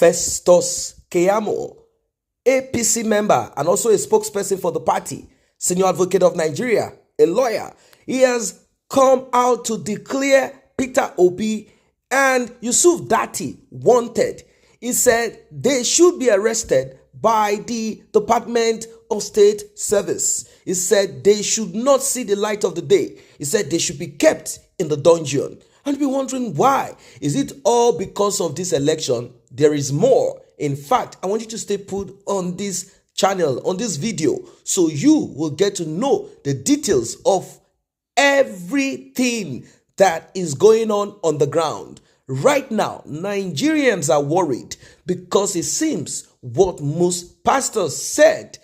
Festus Keyamo, APC member and also a spokesperson for the party, senior advocate of Nigeria, a lawyer, he has come out to declare Peter Obi and Yusuf Datti wanted. He said they should be arrested by the Department of State Service. He said they should not see the light of the day. He said they should be kept in the dungeon. And be wondering why. Is it all because of this election? There is more. In fact, I want you to stay put on this channel, on this video, so you will get to know the details of everything that is going on the ground. Right now, Nigerians are worried because it seems what most pastors said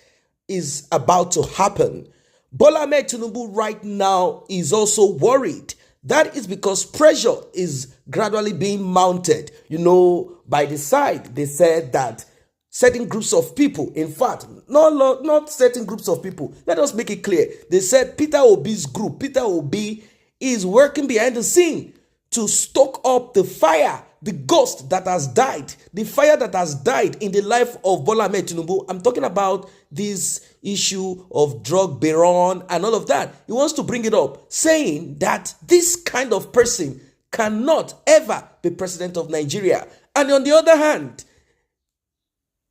is about to happen. Bola Ahmed Tinubu right now is also worried. That is because pressure is gradually being mounted. You know, by the side, they said that certain groups of people, in fact, not certain groups of people. Let us make it clear. They said Peter Obi's group, Peter Obi, is working behind the scene to stoke up the fire, the ghost that has died, the fire that has died in the life of Bola Ahmed Tinubu. I'm talking about this issue of drug baron and all of that. He wants to bring it up, saying that this kind of person cannot ever be president of Nigeria. And on the other hand,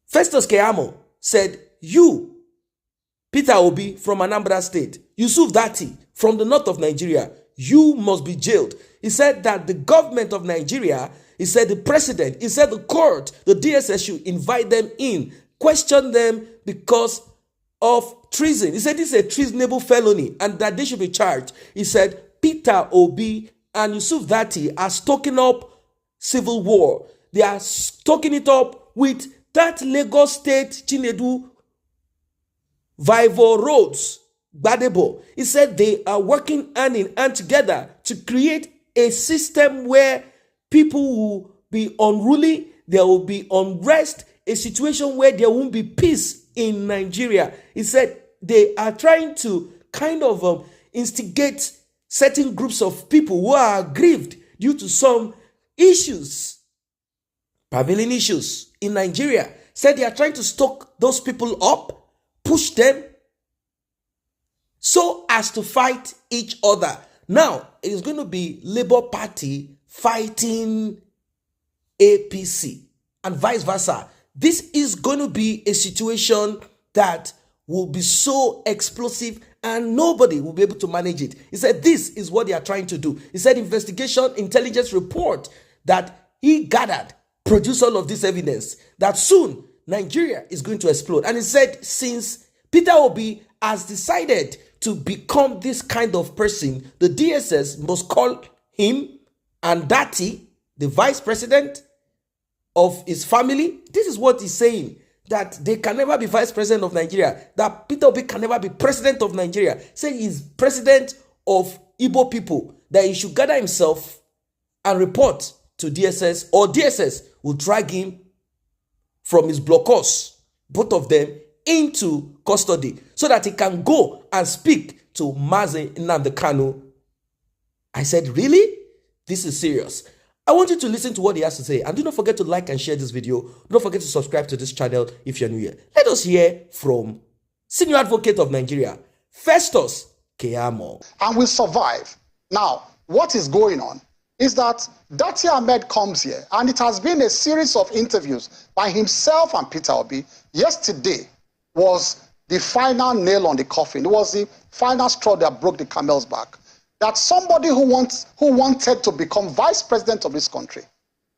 Festus Keyamo said, you, Peter Obi from Anambra State, Yusuf Datti from the north of Nigeria, you must be jailed. He said that the government of Nigeria, he said the president, he said the court, the DSS should invite them in, question them because of treason. He said this is a treasonable felony and that they should be charged. He said Peter Obi and Yusuf Datti are stoking up civil war. They are stoking it up with that Lagos State Chinedu Vivo Roads Gbadebo. He said they are working hand in hand together to create a system where people will be unruly, there will be unrest, a situation where there won't be peace in Nigeria. He said they are trying to kind of instigate certain groups of people who are aggrieved due to some issues, prevailing issues in Nigeria. Said they are trying to stoke those people up, push them so as to fight each other. Now, it is going to be Labour Party fighting APC and vice versa. This is going to be a situation that will be so explosive and nobody will be able to manage it. He said this is what they are trying to do. He said investigation intelligence report that he gathered produced all of this evidence that soon Nigeria is going to explode. And he said since Peter Obi has decided to become this kind of person, the DSS must call him and Datti, the vice president of his family. This is what he's saying, that they can never be vice president of Nigeria, that Peter Obi can never be president of Nigeria. Say he's president of Igbo people, that he should gather himself and report to DSS, or DSS will drag him from his blockhouse, both of them, into custody so that he can go and speak to Mazi Nnamdi Kanu. I said, really? This is serious. I want you to listen to what he has to say. And do not forget to like and share this video. Don't forget to subscribe to this channel if you're new here. Let us hear from senior advocate of Nigeria, Festus Keyamo. And we survive. Now, what is going on is that Datti Ahmed comes here, and it has been a series of interviews by himself and Peter Obi. Yesterday was the final nail on the coffin. It was the final straw that broke the camel's back. That somebody who wanted to become vice president of this country,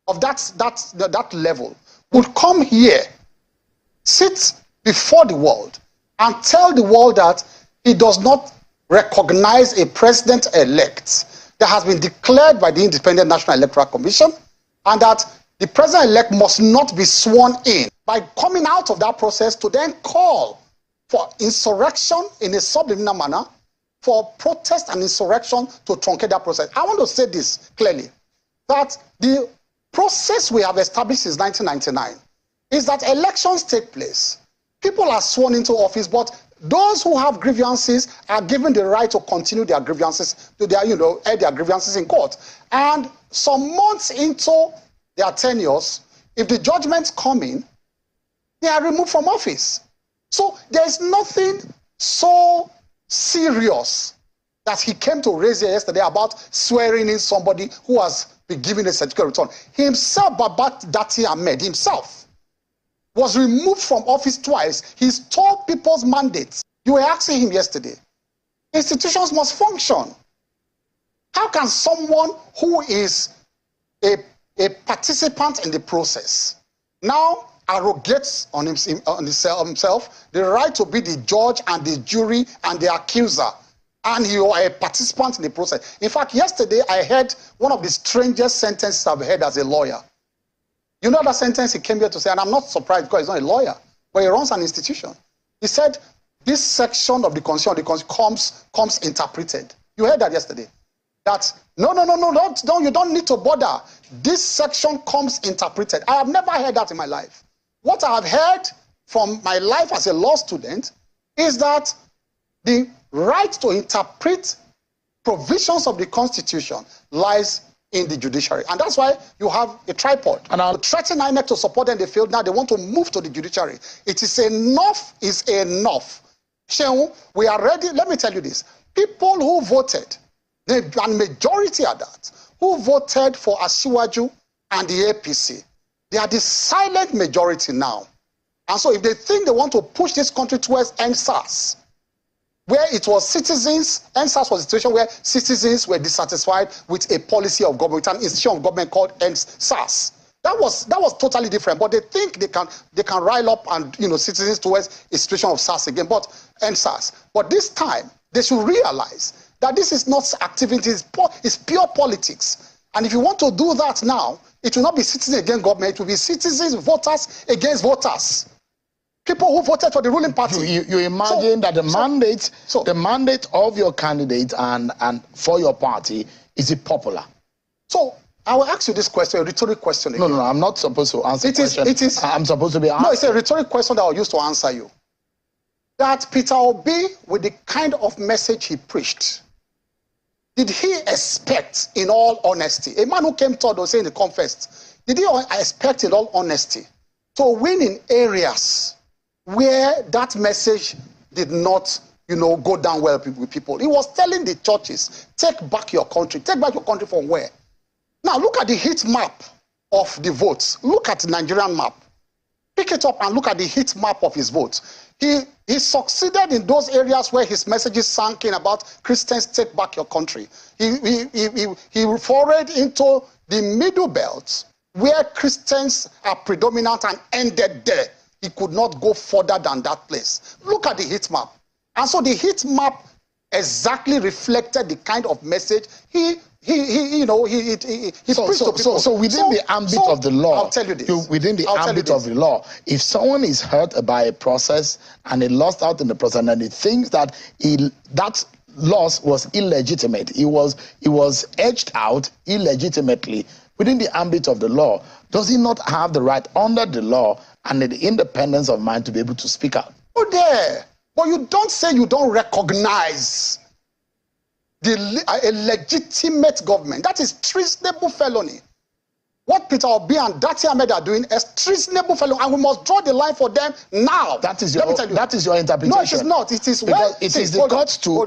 of that level, would come here, sit before the world, and tell the world that he does not recognize a president-elect that has been declared by the Independent National Electoral Commission, and that the president-elect must not be sworn in. By coming out of that process to then call for insurrection in a subliminal manner, for protest and insurrection to truncate that process. I want to say this clearly, that the process we have established since 1999 is that elections take place. People are sworn into office, but those who have grievances are given the right to continue their grievances, to their, air their grievances in court. And some months into their tenures, if the judgments come in, they are removed from office. So there's nothing so serious that he came to raise here yesterday about swearing in somebody who has been given a certificate of return. Himself, Babat Datti Ahmed, himself, was removed from office twice. He stole people's mandates. You were asking him yesterday. Institutions must function. How can someone who is a participant in the process now arrogates on himself the right to be the judge and the jury and the accuser, and you are a participant in the process? In fact, yesterday I heard one of the strangest sentences I've heard as a lawyer. You know that sentence he came here to say, and I'm not surprised because he's not a lawyer, but he runs an institution. He said, this section of the Constitution comes interpreted. You heard that yesterday. That, no, you don't need to bother. This section comes interpreted. I have never heard that in my life. What I have heard from my life as a law student is that the right to interpret provisions of the Constitution lies in the judiciary. And that's why you have a tripod. And I'll threaten INEC to support them. They failed. Now they want to move to the judiciary. It is enough is enough. Shehu, we are ready. Let me tell you this. People who voted, and majority are that, who voted for Asiwaju and the APC, they are the silent majority now. And so if they think they want to push this country towards NSAS, where it was citizens, NSAS was a situation where citizens were dissatisfied with a policy of government, an institution of government called NSAS. That was totally different. But they think they can rile up and citizens towards a situation of SARS again, but NSAS. But this time they should realize that this is not activities, it's pure politics. And if you want to do that now, it will not be citizens against government, it will be citizens, voters against voters. People who voted for the ruling party. You imagine that the mandate of your candidate and for your party is it popular? So I will ask you this question, a rhetoric question again. No, I'm not supposed to answer it. I'm supposed to be asking. No, it's a rhetoric question that I'll use to answer you. That Peter Obi, with the kind of message he preached, did he expect, in all honesty, a man who came third or saying the confessed, did he expect, in all honesty, to win in areas where that message did not, go down well with people? He was telling the churches, take back your country. Take back your country from where? Now, look at the heat map of the votes. Look at the Nigerian map. Pick it up and look at the heat map of his votes. He succeeded in those areas where his messages sank in about Christians take back your country. He forayed into the middle belt where Christians are predominant and ended there. He could not go further than that place. Look at the heat map. And so the heat map exactly reflected the kind of message he preached to people. So within the ambit of the law, I'll tell you this. Within the ambit of the law, if someone is hurt by a process and he lost out in the process and he thinks that that loss was illegitimate, he was edged out illegitimately within the ambit of the law, does he not have the right under the law and the independence of mind to be able to speak out? Oh, there. But you don't say you don't recognize a legitimate government. That is treasonable felony. What Peter Obi and Datti Ahmed are doing is treasonable felony, and we must draw the line for them now. That is your interpretation. No, it is not. It is when it is the courts to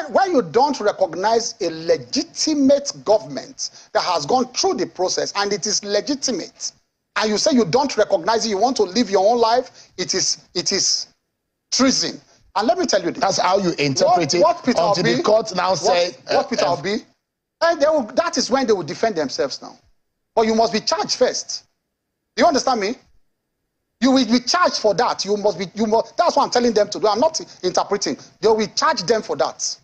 when you don't recognize a legitimate government that has gone through the process and it is legitimate, and you say you don't recognize it, you want to live your own life, it is treason. And let me tell you this. That's how you interpret it. What Peter until Obi, the court now say what Peter Obi, and that is when they will defend themselves now. But you must be charged first. Do you understand me? You will be charged for that. You must. That's what I'm telling them to do. I'm not interpreting. They will charge them for that.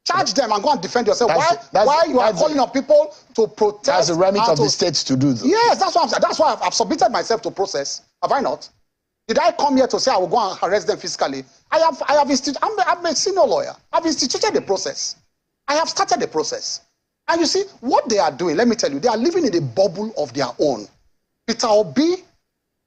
Charge them and go and defend yourself. Why you are calling on people to protest? That's the remit of the states to do. Yes, that's what I'm saying. That's why I've submitted myself to process. Have I not? Did I come here to say I will go and arrest them physically? I'm a senior lawyer. I've instituted the process. I have started the process. And you see, what they are doing, let me tell you, they are living in a bubble of their own. Peter Obi,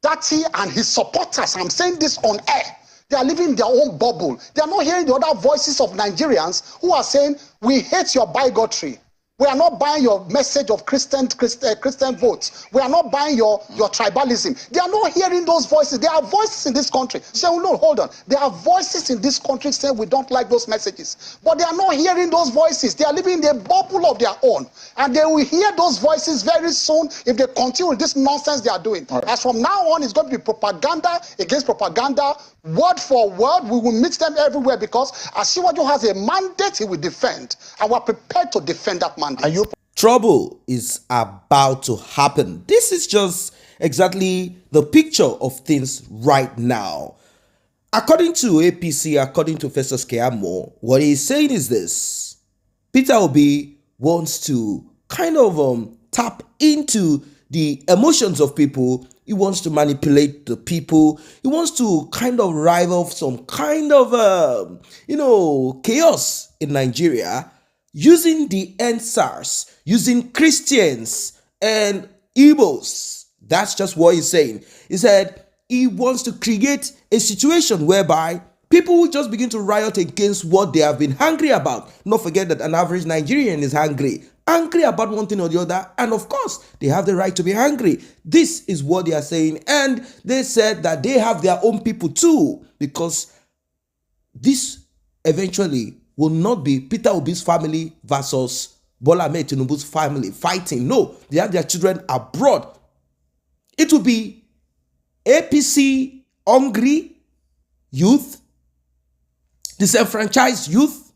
Datti, and his supporters, I'm saying this on air, they are living in their own bubble. They are not hearing the other voices of Nigerians who are saying, we hate your bigotry. We are not buying your message of Christian votes. We are not buying your tribalism. They are not hearing those voices. There are voices in this country. Say, oh, no, hold on. There are voices in this country saying we don't like those messages. But they are not hearing those voices. They are living in a bubble of their own. And they will hear those voices very soon if they continue with this nonsense they are doing. Right. As from now on, it's going to be propaganda against propaganda, word for word. We will meet them everywhere because Asiwaju has a mandate he will defend. And we're prepared to defend that mandate. Trouble is about to happen. This is just exactly the picture of things right now. According to APC, according to Festus Keyamo, what he's saying is this: Peter Obi wants to kind of tap into the emotions of people. He wants to manipulate the people. He wants to kind of rival some kind of chaos in Nigeria, using the NSARS, using Christians and Igbos. That's just what he's saying. He said he wants to create a situation whereby people will just begin to riot against what they have been angry about. Not forget that an average Nigerian is angry about one thing or the other. And of course, they have the right to be angry. This is what they are saying. And they said that they have their own people too, because this eventually will not be Peter Obi's family versus Bola Ahmed Tinubu's family fighting. No, they have their children abroad. It will be APC hungry youth, disenfranchised youth,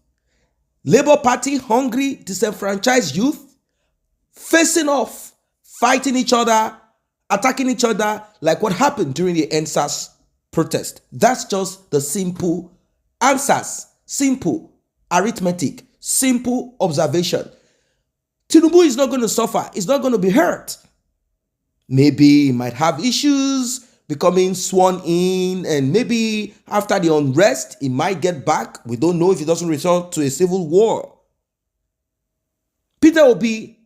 Labour Party hungry, disenfranchised youth, facing off, fighting each other, attacking each other, like what happened during the NSAS protest. That's just the simple answers, simple arithmetic, simple observation. Tinubu is not going to suffer. He's not going to be hurt. Maybe he might have issues becoming sworn in, and maybe after the unrest, he might get back. We don't know if it doesn't resort to a civil war. Peter Obi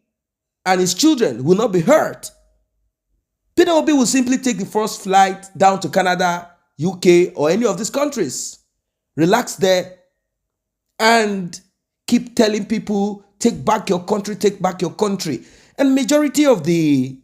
and his children will not be hurt. Peter Obi will simply take the first flight down to Canada, UK, or any of these countries. Relax there and keep telling people, take back your country, take back your country. And majority of the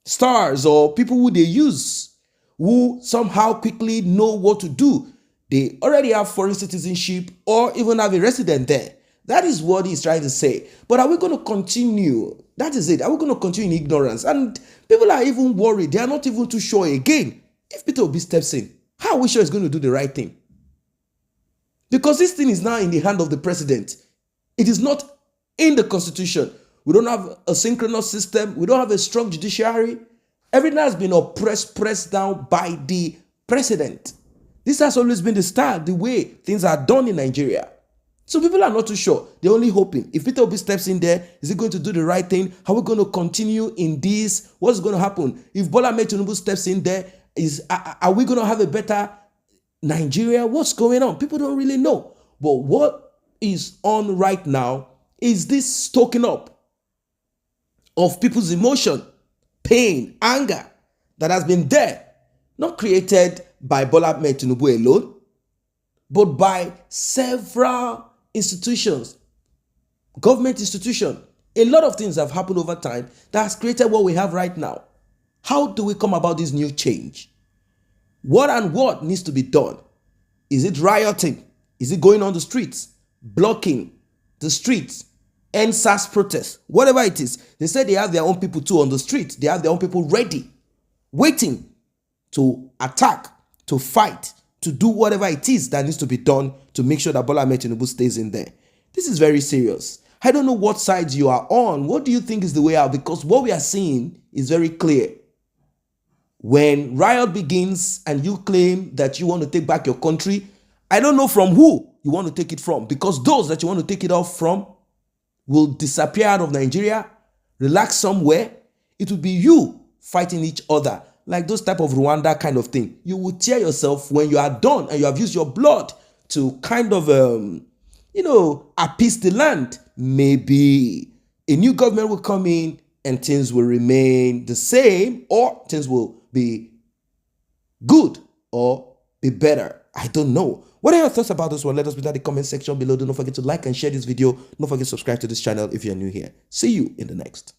stars or people who they use, who somehow quickly know what to do, they already have foreign citizenship or even have a resident there. That is what he's trying to say. But are we going to continue? That is it. Are we going to continue in ignorance? And people are even worried. They are not even too sure again. If Peter Obi steps in, how are we sure he's going to do the right thing? Because this thing is now in the hand of the president. It is not in the constitution. We don't have a synchronous system. We don't have a strong judiciary. Everything has been oppressed, pressed down by the president. This has always been the style, the way things are done in Nigeria. So people are not too sure. They're only hoping. If Peter Obi steps in there, is he going to do the right thing? How are we going to continue in this? What's going to happen? If Bola Ahmed Tinubu steps in there, are we going to have a better Nigeria? What's going on? People don't really know. But what is on right now is this stoking up of people's emotion, pain, anger that has been there, not created by Bola Ahmed Tinubu alone, but by several institutions, government institutions. A lot of things have happened over time that has created what we have right now. How do we come about this new change? What needs to be done? Is it rioting? Is it going on the streets, blocking the streets, NSAS protests, whatever it is? They said they have their own people too on the street. They have their own people ready, waiting to attack, to fight, to do whatever it is that needs to be done to make sure that Bola Ahmed Tinubu stays in there. This is very serious. I don't know what sides you are on. What do you think is the way out? Because what we are seeing is very clear. When riot begins and you claim that you want to take back your country, I don't know from who you want to take it from, because those that you want to take it off from will disappear out of Nigeria, relax somewhere. It will be you fighting each other, like those type of Rwanda kind of thing. You will tear yourself when you are done and you have used your blood to kind of, appease the land. Maybe a new government will come in and things will remain the same, or things will be good or be better. I don't know. What are your thoughts about this one? Let us know in the comment section below. Don't forget to like and share this video. Don't forget to subscribe to this channel if you're new here. See you in the next.